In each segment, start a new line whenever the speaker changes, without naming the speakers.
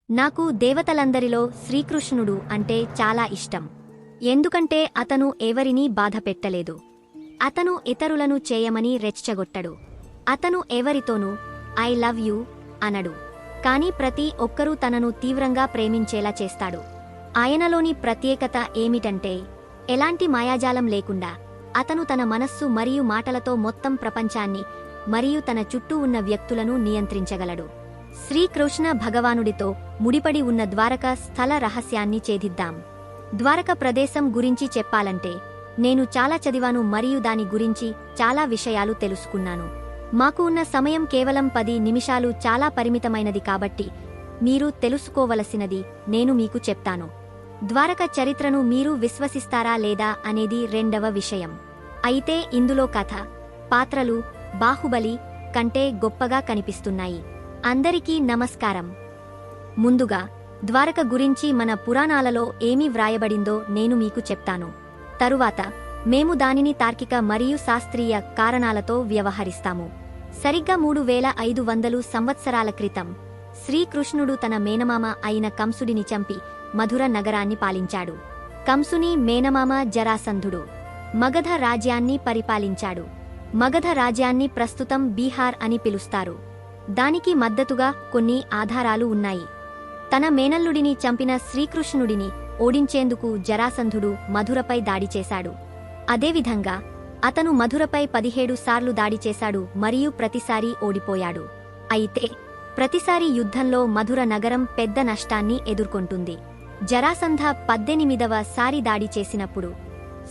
నాకు దేవతలందరిలో శ్రీకృష్ణుడు అంటే చాలా ఇష్టం. ఎందుకంటే అతను ఎవరినీ బాధపెట్టలేదు. అతను ఇతరులను చేయమని రెచ్చగొట్టడు. అతను ఎవరితోనూ ఐ లవ్ యూ అనడు. కాని ప్రతి ఒక్కరూ తనను తీవ్రంగా ప్రేమించేలా చేస్తాడు. ఆయనలోని ప్రత్యేకత ఏమిటంటే ఎలాంటి మాయాజాలం లేకుండా అతను తన మనస్సు మరియు మాటలతో మొత్తం ప్రపంచాన్ని మరియు తన చుట్టూ ఉన్న వ్యక్తులను నియంత్రించగలడు. శ్రీకృష్ణ భగవానుడితో ముడిపడి ఉన్న ద్వారక స్థల రహస్యాన్ని ఛేదిద్దాం. ద్వారక ప్రదేశం గురించి చెప్పాలంటే నేను చాలా చదివాను మరియు దాని గురించి చాలా విషయాలు తెలుసుకున్నాను. మాకు ఉన్న సమయం కేవలం 10 నిమిషాలు, చాలా పరిమితమైనది. కాబట్టి మీరు తెలుసుకోవలసినది నేను మీకు చెప్తాను. ద్వారక చరిత్రను మీరు విశ్వసిస్తారా లేదా అనేది రెండవ విషయం. అయితే ఇందులో కథ, పాత్రలు బాహుబలి కంటే గొప్పగా కనిపిస్తున్నాయి. అందరికీ నమస్కారం. ముందుగా ద్వారక గురించి మన పురాణాలలో ఏమి వ్రాయబడిందో నేను మీకు చెప్తాను. తరువాత మేము దానిని తార్కిక మరియు శాస్త్రీయ కారణాలతో వ్యవహరిస్తాము. సరిగ్గా 3500 సంవత్సరాల క్రితం శ్రీకృష్ణుడు తన మేనమామ అయిన కంసుడిని చంపి మధుర నగరాన్ని పాలించాడు. కంసుని మేనమామ జరాసంధుడు మగధ రాజ్యాన్ని పరిపాలించాడు. మగధ రాజ్యాన్ని ప్రస్తుతం బీహార్ అని పిలుస్తారు. దానికి మద్దతుగా కొన్ని ఆధారాలు ఉన్నాయి. తన మేనల్లుడిని చంపిన శ్రీకృష్ణుడిని ఓడించేందుకు జరాసంధుడు మధురపై దాడి చేశాడు. అదేవిధంగా అతను మధురపై 17 సార్లు దాడి చేశాడు మరియు ప్రతిసారీ ఓడిపోయాడు. అయితే ప్రతిసారీ యుద్ధంలో మధుర నగరం పెద్ద నష్టాన్ని ఎదుర్కొంటుంది. జరాసంధ 18వ సారి దాడి చేసినప్పుడు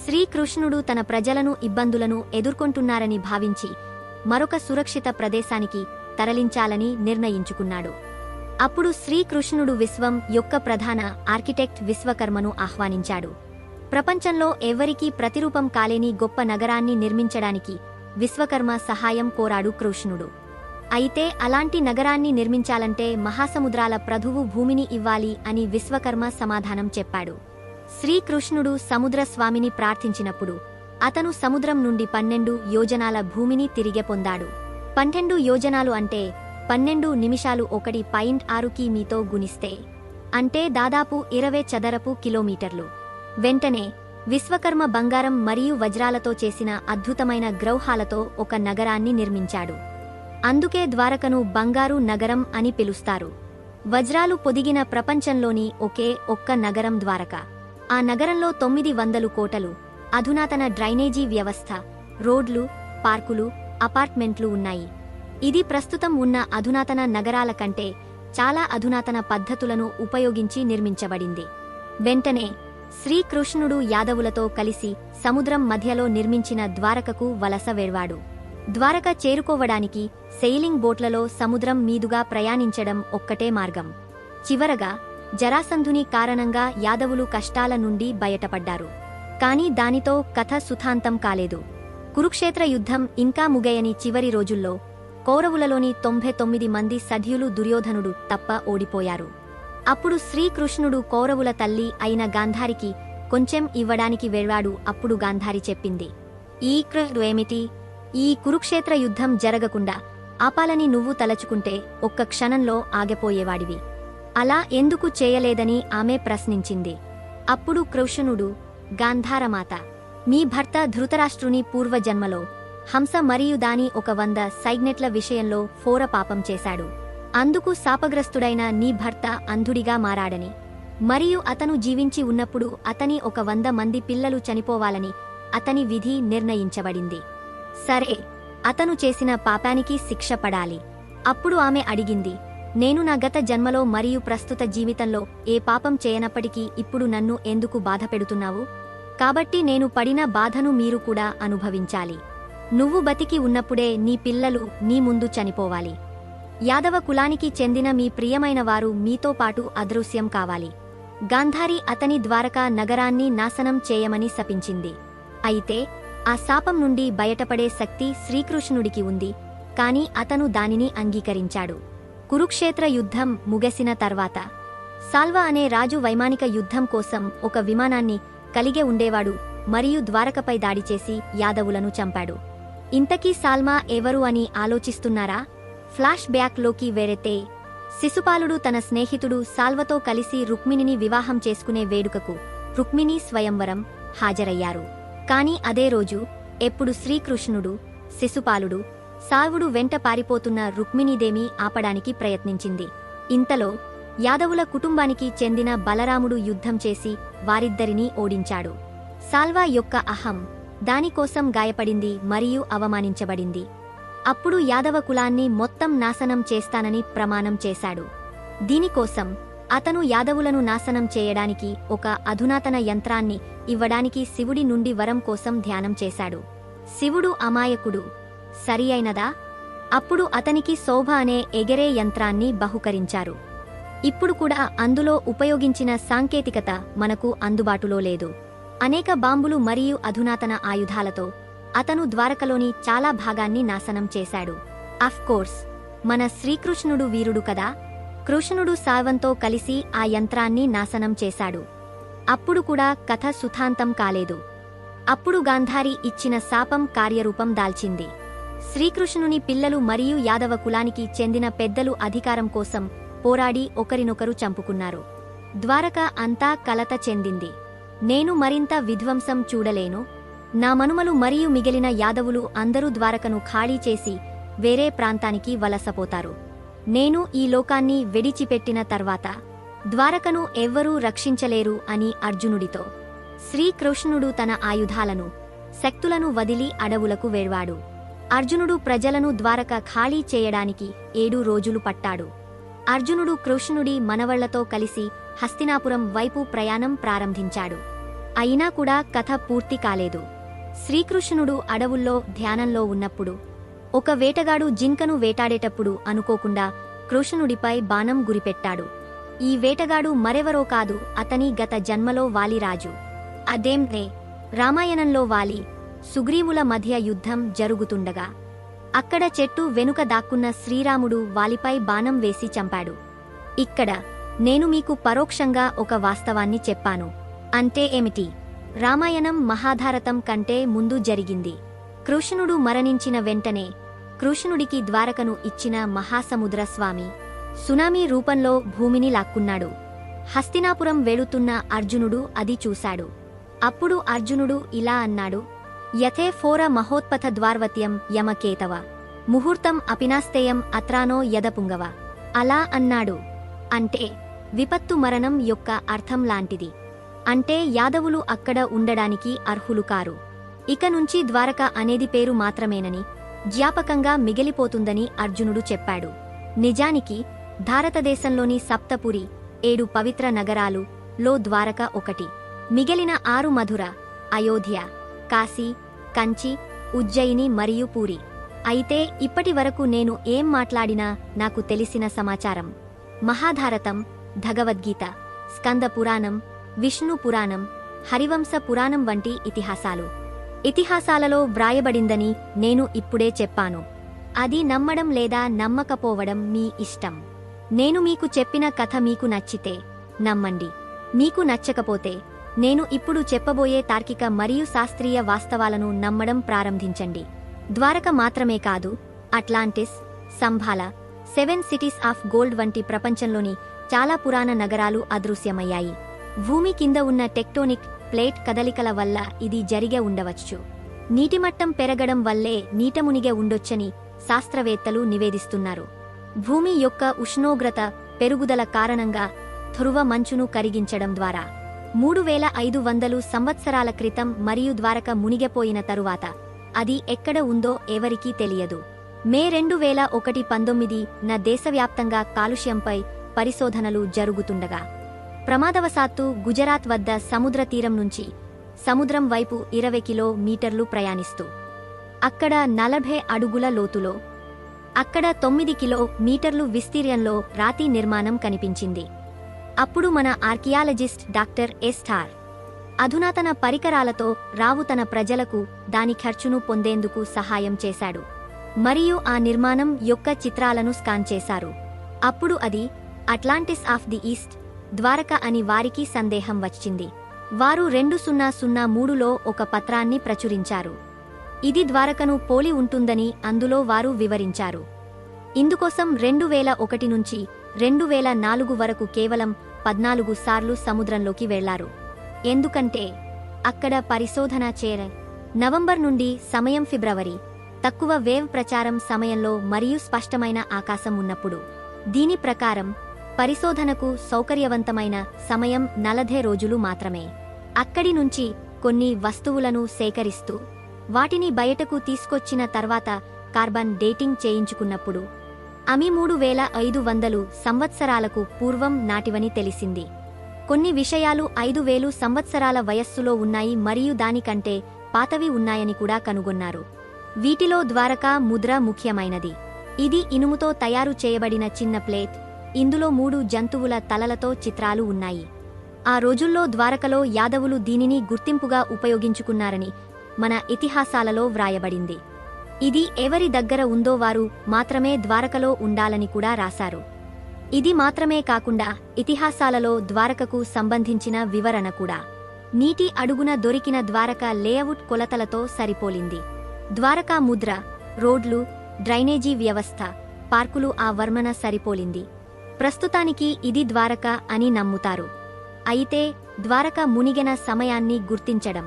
శ్రీకృష్ణుడు తన ప్రజలను ఇబ్బందులను ఎదుర్కొంటున్నారని భావించి మరొక సురక్షిత ప్రదేశానికి తరలించాలని నిర్ణయించుకున్నాడు. అప్పుడు శ్రీకృష్ణుడు విశ్వం యొక్క ప్రధాన ఆర్కిటెక్ట్ విశ్వకర్మను ఆహ్వానించాడు. ప్రపంచంలో ఎవ్వరికీ ప్రతిరూపం కాలేని గొప్ప నగరాన్ని నిర్మించడానికి విశ్వకర్మ సహాయం కోరాడు కృష్ణుడు. అయితే అలాంటి నగరాన్ని నిర్మించాలంటే మహాసముద్రాల ప్రభువు భూమిని ఇవ్వాలి అని విశ్వకర్మ సమాధానం చెప్పాడు. శ్రీకృష్ణుడు సముద్ర స్వామిని ప్రార్థించినప్పుడు అతను సముద్రం నుండి 12 యోజనాల భూమిని తిరిగి పొందాడు. 12 యోజనాలు అంటే 12 నిమిషాలు 1.6 కిమీతో గుణిస్తే అంటే దాదాపు 20 చదరపు కిలోమీటర్లు. వెంటనే విశ్వకర్మ బంగారం మరియు వజ్రాలతో చేసిన అద్భుతమైన గ్రౌహాలతో ఒక నగరాన్ని నిర్మించాడు. అందుకే ద్వారకను బంగారు నగరం అని పిలుస్తారు. వజ్రాలు పొదిగిన ప్రపంచంలోని ఒకే ఒక్క నగరం ద్వారక. ఆ నగరంలో 900 కోటలు, అధునాతన డ్రైనేజీ వ్యవస్థ, రోడ్లు, పార్కులు, అపార్ట్మెంట్లు ఉన్నాయి. ఇది ప్రస్తుతం ఉన్న అధునాతన నగరాల కంటే చాలా అధునాతన పద్ధతులను ఉపయోగించి నిర్మించబడింది. వెంటనే శ్రీకృష్ణుడు యాదవులతో కలిసి సముద్రం మధ్యలో నిర్మించిన ద్వారకకు వలస వెళ్లాడు. ద్వారక చేరుకోవడానికి సెయిలింగ్ బోట్లలో సముద్రం మీదుగా ప్రయాణించడం ఒక్కటే మార్గం. చివరగా జరాసంధుని కారణంగా యాదవులు కష్టాల నుండి బయటపడ్డారు. కాని దానితో కథ సుఖాంతం కాలేదు. కురుక్షేత్ర యుద్ధం ఇంకా ముగియని చివరి రోజుల్లో కౌరవులలోని 99 మంది సైనికులు దుర్యోధనుడు తప్ప ఓడిపోయారు. అప్పుడు శ్రీకృష్ణుడు కౌరవుల తల్లి అయిన గాంధారికి కొంచెం ఇవ్వడానికి వెళ్లాడు. అప్పుడు గాంధారి చెప్పింది, ఈ ఏమిటి? ఈ కురుక్షేత్ర యుద్ధం జరగకుండా ఆపాలని నువ్వు తలచుకుంటే ఒక్క క్షణంలో ఆగిపోయేవాడివి. అలా ఎందుకు చేయలేదని ఆమె ప్రశ్నించింది. అప్పుడు కృష్ణుడు, గాంధారమాత, మీ భర్త ధృతరాష్ట్రుని పూర్వజన్మలో హంస మరియు దాని 100 సైన్యట్ల విషయంలో ఘోర పాపం చేశాడు. అందుకు శాపగ్రస్తుడైన నీ భర్త అంధుడిగా మారాడని మరియు అతను జీవించి ఉన్నప్పుడు అతని 100 మంది పిల్లలు చనిపోవాలని అతని విధి నిర్ణయించబడింది. సరే, అతను చేసిన పాపానికి శిక్ష పడాలి. అప్పుడు ఆమె అడిగింది, నేను నా గత జన్మలో మరియు ప్రస్తుత జీవితంలో ఏ పాపం చేయనప్పటికీ ఇప్పుడు నన్ను ఎందుకు బాధ పెడుతున్నావు? కాబట్టి నేను పడిన బాధను మీరు కూడా అనుభవించాలి. నువ్వు బతికి ఉన్నప్పుడే నీ పిల్లలు నీ ముందు చనిపోవాలి. యాదవ కులానికి చెందిన మీ ప్రియమైన వారు మీతో పాటు అదృశ్యం కావాలి. గాంధారి అతని ద్వారకా నగరాన్ని నాశనం చేయమని శపించింది. అయితే ఆ శాపం నుండి బయటపడే శక్తి శ్రీకృష్ణుడికి ఉంది. కాని అతను దానిని అంగీకరించాడు. కురుక్షేత్ర యుద్ధం ముగిసిన తర్వాత సాల్వ అనే రాజు వైమానిక యుద్ధం కోసం ఒక విమానాన్ని కలిగే ఉండేవాడు మరియు ద్వారకపై దాడి చేసి యాదవులను చంపాడు. ఇంతకీ సాల్మా ఎవరు అని ఆలోచిస్తున్నారా? ఫ్లాష్ బ్యాక్లోకి వెళితే శిశుపాలుడు తన స్నేహితుడు సాల్వతో కలిసి రుక్మిణిని వివాహం చేసుకునే వేడుకకు రుక్మిణీ స్వయంవరం హాజరయ్యారు. కాని అదే రోజు ఎప్పుడు శ్రీకృష్ణుడు, శిశుపాలుడు, సాల్వుడు వెంట పారిపోతున్న రుక్మిణీదేవి ఆపడానికి ప్రయత్నించింది. ఇంతలో యాదవుల కుటుంబానికి చెందిన బలరాముడు యుద్ధం చేసి వారిద్దరినీ ఓడించాడు. సాల్వా యొక్క అహం దానికోసం గాయపడింది మరియు అవమానించబడింది. అప్పుడు యాదవ కులాన్ని మొత్తం నాశనం చేస్తానని ప్రమాణం చేశాడు. దీనికోసం అతను యాదవులను నాశనం చేయడానికి ఒక అధునాతన యంత్రాన్ని ఇవ్వడానికి శివుడి నుండి వరం కోసం ధ్యానం చేశాడు. శివుడు అమాయకుడు, సరి అయినదా? అప్పుడు అతనికి శోభ అనే ఎగరే యంత్రాన్ని బహుకరించారు. ఇప్పుడు కూడా అందులో ఉపయోగించిన సాంకేతికత మనకు అందుబాటులో లేదు. అనేక బాంబులు మరియు అధునాతన ఆయుధాలతో అతను ద్వారకలోని చాలా భాగాన్ని నాశనం చేశాడు. కోర్స్ మన శ్రీకృష్ణుడు వీరుడు కదా. కృష్ణుడు సాల్వంతో కలిసి ఆ యంత్రాన్ని నాశనం చేశాడు. అప్పుడు కూడా కథ సుఖాంతం కాలేదు. అప్పుడు గాంధారి ఇచ్చిన శాపం కార్యరూపం దాల్చింది. శ్రీకృష్ణుని పిల్లలు మరియు యాదవ కులానికి చెందిన పెద్దలు అధికారం కోసం పోరాడి ఒకరినొకరు చంపుకున్నారు. ద్వారక అంతా కలత చెందింది. నేను మరింత విధ్వంసం చూడలేను. నా మనుమలు మరియు మిగిలిన యాదవులు అందరూ ద్వారకను ఖాళీ చేసి వేరే ప్రాంతానికి వలసపోతారు. నేను ఈ లోకాన్ని విడిచిపెట్టిన తర్వాత ద్వారకను ఎవ్వరూ రక్షించలేరు అని అర్జునుడితో శ్రీకృష్ణుడు తన ఆయుధాలను, శక్తులను వదిలి అడవులకు వెళ్వాడు. అర్జునుడు ప్రజలను ద్వారక ఖాళీ చేయడానికి 7 రోజులు పట్టాడు. అర్జునుడు కృష్ణుడి మనవళ్లతో కలిసి హస్తినాపురం వైపు ప్రయాణం ప్రారంభించాడు. అయినా కూడా కథ పూర్తి కాలేదు. శ్రీకృష్ణుడు అడవుల్లో ధ్యానంలో ఉన్నప్పుడు ఒక వేటగాడు జింకను వేటాడేటప్పుడు అనుకోకుండా కృష్ణుడిపై బాణం గురిపెట్టాడు. ఈ వేటగాడు మరెవరో కాదు, అతని గత జన్మలో వాలిరాజు. అదేంటే రామాయణంలో వాలి, సుగ్రీవుల మధ్య యుద్ధం జరుగుతుండగా అక్కడ చెట్టు వెనుక దాక్కున్న శ్రీరాముడు వాలిపై బాణం వేసి చంపాడు. ఇక్కడ నేను మీకు పరోక్షంగా ఒక వాస్తవాన్ని చెప్పాను. అంటే ఏమిటి? రామాయణం మహాభారతం కంటే ముందు జరిగింది. కృష్ణుడు మరణించిన వెంటనే కృష్ణుడికి ద్వారకను ఇచ్చిన మహాసముద్ర స్వామి సునామీ రూపంలో భూమిని లాక్కున్నాడు. హస్తినాపురం వెళుతున్న అర్జునుడు అది చూశాడు. అప్పుడు అర్జునుడు ఇలా అన్నాడు: యథే ఫోర మహోత్పథ ద్వార్వత్యం యమకేతవ ముహూర్తం అపినాస్తేయం అత్రానో యదపుంగవ. అలా అన్నాడు. అంటే విపత్తు మరణం యొక్క అర్థం లాంటిది. అంటే యాదవులు అక్కడ ఉండడానికి అర్హులు కారు. ఇక నుంచి ద్వారక అనేది పేరు మాత్రమేనని, జ్ఞాపకంగా మిగిలిపోతుందని అర్జునుడు చెప్పాడు. నిజానికి భారతదేశంలోని సప్తపురి 7 పవిత్ర నగరాలు లో ద్వారక ఒకటి. మిగిలిన 6 మధుర, అయోధ్య, కాశీ, కంచి, ఉజ్జయిని మరియు పూరి. అయితే ఇప్పటి వరకు నేను ఏం మాట్లాడినా నాకు తెలిసిన సమాచారం మహాభారతం, భగవద్గీత, స్కంద పురాణం, విష్ణు పురాణం, హరివంశ పురాణం వంటి ఇతిహాసాలలో వ్రాయబడిందని నేను ఇప్పుడే చెప్పాను. అది నమ్మడం లేదా నమ్మకపోవడం మీ ఇష్టం. నేను మీకు చెప్పిన కథ మీకు నచ్చితే నమ్మండి. మీకు నచ్చకపోతే నేను ఇప్పుడు చెప్పబోయే తార్కిక మరియు శాస్త్రీయ వాస్తవాలను నమ్మడం ప్రారంభించండి. ద్వారక మాత్రమే కాదు, అట్లాంటిస్, సంభాల, 7 సిటీస్ ఆఫ్ గోల్డ్ వంటి ప్రపంచంలోని చాలా పురాణ నగరాలు అదృశ్యమయ్యాయి. భూమి కింద ఉన్న టెక్టోనిక్ ప్లేట్ కదలికల వల్ల ఇది జరిగే ఉండవచ్చు. నీటిమట్టం పెరగడం వల్లే నీట మునిగే ఉండొచ్చని శాస్త్రవేత్తలు నివేదిస్తున్నారు. భూమి యొక్క ఉష్ణోగ్రత పెరుగుదల కారణంగా ధ్రువ మంచును కరిగించడం ద్వారా 3500 సంవత్సరాల క్రితం మరియు ద్వారక మునిగిపోయిన తరువాత అది ఎక్కడ ఉందో ఎవరికీ తెలియదు. మే 2019 న దేశవ్యాప్తంగా కాలుష్యంపై పరిశోధనలు జరుగుతుండగా ప్రమాదవశాత్తు గుజరాత్ వద్ద సముద్ర తీరం నుంచి సముద్రం వైపు 20 కిలోమీటర్లు ప్రయాణిస్తూ అక్కడ 40 అడుగుల లోతులో, అక్కడ 9 కిలోమీటర్లు విస్తీర్యంలో రాతి నిర్మాణం కనిపించింది. అప్పుడు మన ఆర్కియాలజిస్ట్ డాక్టర్ ఎస్టార్ అధునాతన పరికరాలతో రావు తన ప్రజలకు దాని ఖర్చును పొందేందుకు సహాయం చేశాడు మరియు ఆ నిర్మాణం యొక్క చిత్రాలను స్కాన్ చేశారు. అప్పుడు అది Atlantis of the east, Dwarka అని వారికి సందేహం వచ్చింది. వారు 2003లో ఒక పత్రాన్ని ప్రచురించారు. ఇది ద్వారకను పోలి ఉంటుందని అందులో వారు వివరించారు. ఇందుకోసం 2001 నుంచి 2004 వరకు కేవలం 14 సార్లు సముద్రంలోకి వెళ్లారు. ఎందుకంటే అక్కడ పరిశోధన నవంబర్ నుండి సమయం ఫిబ్రవరి, తక్కువ వేవ్ ప్రచారం సమయంలో మరియు స్పష్టమైన ఆకాశం ఉన్నప్పుడు. దీని ప్రకారం పరిశోధనకు సౌకర్యవంతమైన సమయం 40 రోజులు మాత్రమే. అక్కడి నుంచి కొన్ని వస్తువులను సేకరిస్తూ వాటిని బయటకు తీసుకొచ్చిన తర్వాత కార్బన్ డేటింగ్ చేయించుకున్నప్పుడు అవి 3500 సంవత్సరాలకు పూర్వం నాటివని తెలిసింది. కొన్ని విషయాలు 5000 సంవత్సరాల వయస్సులో ఉన్నాయి మరియు దానికంటే పాతవి ఉన్నాయని కూడా కనుగొన్నారు. వీటిలో ద్వారకా ముద్ర ముఖ్యమైనది. ఇది ఇనుముతో తయారు చేయబడిన చిన్న ప్లేట్. ఇందులో 3 జంతువుల తలలతో చిత్రాలు ఉన్నాయి. ఆ రోజుల్లో ద్వారకలో యాదవులు దీనిని గుర్తింపుగా ఉపయోగించుకున్నారని మన ఇతిహాసాలలో వ్రాయబడింది. ఇది ఎవరి దగ్గర ఉందో వారు మాత్రమే ద్వారకలో ఉండాలని కూడా రాశారు. ఇది మాత్రమే కాకుండా ఇతిహాసాలలో ద్వారకకు సంబంధించిన వివరణ కూడా నీటి అడుగున దొరికిన ద్వారక లేఅవుట్ కొలతలతో సరిపోలింది. ద్వారకా ముద్ర, రోడ్లు, డ్రైనేజీ వ్యవస్థ, పార్కులు ఆ వర్మన సరిపోలింది. ప్రస్తుతానికి ఇది ద్వారక అని నమ్ముతారు. అయితే ద్వారక మునిగిన సమయాన్ని గుర్తించడం.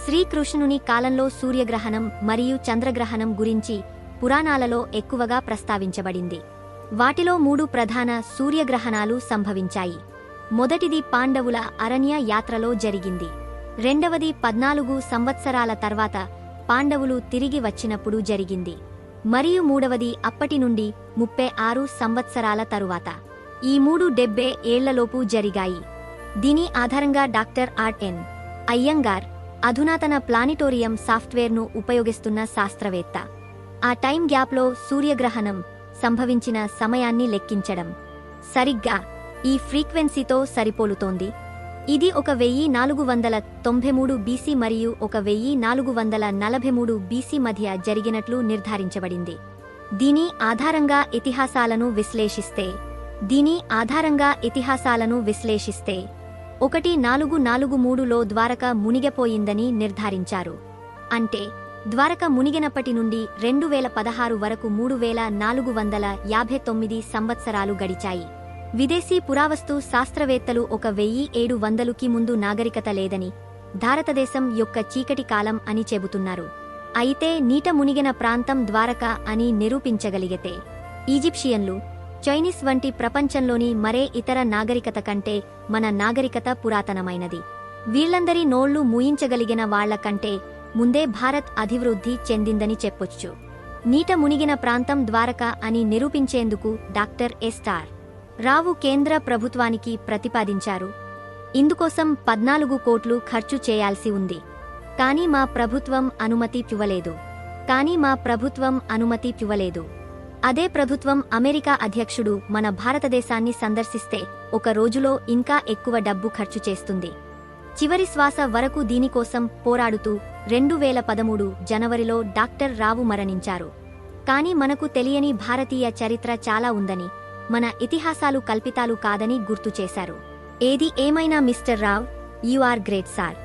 శ్రీకృష్ణుని కాలంలో సూర్యగ్రహణం మరియు చంద్రగ్రహణం గురించి పురాణాలలో ఎక్కువగా ప్రస్తావించబడింది. వాటిలో 3 ప్రధాన సూర్యగ్రహణాలు సంభవించాయి. మొదటిది పాండవుల అరణ్య యాత్రలో జరిగింది. రెండవది 14 సంవత్సరాల తర్వాత పాండవులు తిరిగి వచ్చినప్పుడు జరిగింది. మరియు మూడవది అప్పటి నుండి 36 సంవత్సరాల తరువాత. ఈ 3 70 ఏళ్లలోపు జరిగాయి. దీని ఆధారంగా డాక్టర్ ఆర్.ఎన్. అయ్యంగార్, అధునాతన ప్లానిటోరియం సాఫ్ట్వేర్ను ఉపయోగిస్తున్న శాస్త్రవేత్త, ఆ టైం గ్యాప్లో సూర్యగ్రహణం సంభవించిన సమయాన్ని లెక్కించడం సరిగ్గా ఈ ఫ్రీక్వెన్సీతో సరిపోలుతోంది. ఇది 1493 బీసీ మరియు 1443 బీసీ మధ్య జరిగినట్లు నిర్ధారించబడింది. దీని ఆధారంగా ఇతిహాసాలను విశ్లేషిస్తే 1443లో ద్వారక మునిగిపోయిందని నిర్ధారించారు. అంటే ద్వారక మునిగినప్పటి నుండి 2016 వరకు 3459 సంవత్సరాలు గడిచాయి. విదేశీ పురావస్తు శాస్త్రవేత్తలు 1700కి ముందు నాగరికత లేదని, భారతదేశం యొక్క చీకటి కాలం అని చెబుతున్నారు. అయితే నీట మునిగిన ప్రాంతం ద్వారక అని నిరూపించగలిగితే ఈజిప్షియన్లు, చైనీస్ వంటి ప్రపంచంలోని మరే ఇతర నాగరికత కంటే మన నాగరికత పురాతనమైనది. వీళ్లందరి నోళ్లు మూయించగలిగిన వాళ్ల కంటే ముందే భారత్ అభివృద్ధి చెందిందని చెప్పొచ్చు. నీట మునిగిన ప్రాంతం ద్వారక అని నిరూపించేందుకు డాక్టర్ ఎస్.ఆర్. రావు కేంద్ర ప్రభుత్వానికి ప్రతిపాదించారు. ఇందుకోసం 14 కోట్లు ఖర్చు చేయాల్సి ఉంది. కానీ మా ప్రభుత్వం అనుమతి ఇవ్వలేదు. అదే ప్రభుత్వం అమెరికా అధ్యక్షుడు మన భారతదేశాన్ని సందర్శిస్తే 1 రోజులో ఇంకా ఎక్కువ డబ్బు ఖర్చు చేస్తుంది. చివరి శ్వాస వరకు దీనికోసం పోరాడుతూ 2013 జనవరిలో డాక్టర్ రావు మరణించారు. కానీ మనకు తెలియని భారతీయ చరిత్ర చాలా ఉందని, మన ఇతిహాసాలు కల్పితాలు కాదని గుర్తు చేశారు. ఏది ఏమైనా mister Rao, you are great sir.